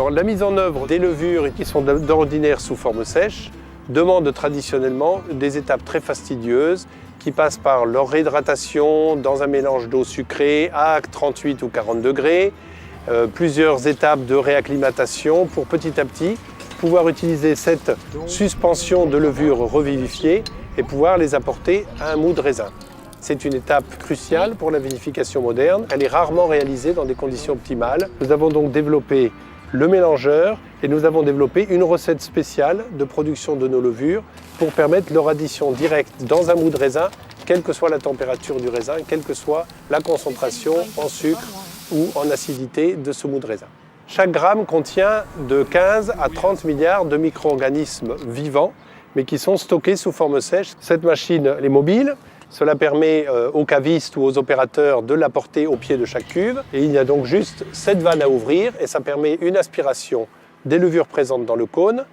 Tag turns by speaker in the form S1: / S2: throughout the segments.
S1: Alors, la mise en œuvre des levures qui sont d'ordinaire sous forme sèche demande traditionnellement des étapes très fastidieuses qui passent par leur réhydratation dans un mélange d'eau sucrée à 38 ou 40 degrés, plusieurs étapes de réacclimatation pour petit à petit pouvoir utiliser cette suspension de levure revivifiée et pouvoir les apporter à un mou de raisin. C'est une étape cruciale pour la vinification moderne. Elle est rarement réalisée dans des conditions optimales. Nous avons donc développé le mélangeur et nous avons développé une recette spéciale de production de nos levures pour permettre leur addition directe dans un mou de raisin, quelle que soit la température du raisin, quelle que soit la concentration en sucre ou en acidité de ce mou de raisin. Chaque gramme contient de 15 à 30 milliards de micro-organismes vivants, mais qui sont stockés sous forme sèche. Cette machine elle est mobile. Cela permet aux cavistes ou aux opérateurs de la porter au pied de chaque cuve. Et il y a donc juste 7 vannes à ouvrir et ça permet une aspiration des levures présentes dans le cône,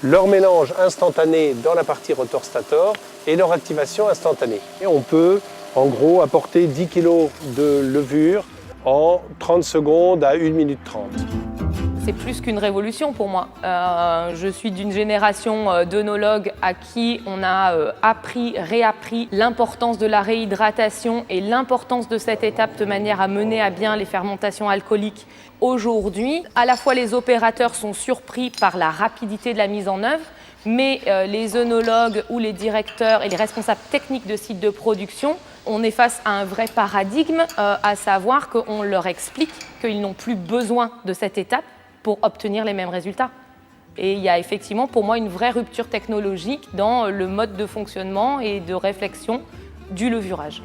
S1: leur mélange instantané dans la partie rotor-stator et leur activation instantanée. Et on peut en gros apporter 10 kg de levure en 30 secondes à 1 minute 30.
S2: C'est plus qu'une révolution pour moi. Je suis d'une génération d'œnologues à qui on a appris, réappris l'importance de la réhydratation et l'importance de cette étape de manière à mener à bien les fermentations alcooliques. Aujourd'hui, à la fois les opérateurs sont surpris par la rapidité de la mise en œuvre, mais les œnologues ou les directeurs et les responsables techniques de sites de production, on est face à un vrai paradigme, à savoir qu'on leur explique qu'ils n'ont plus besoin de cette étape pour obtenir les mêmes résultats. Et il y a effectivement pour moi une vraie rupture technologique dans le mode de fonctionnement et de réflexion du levurage.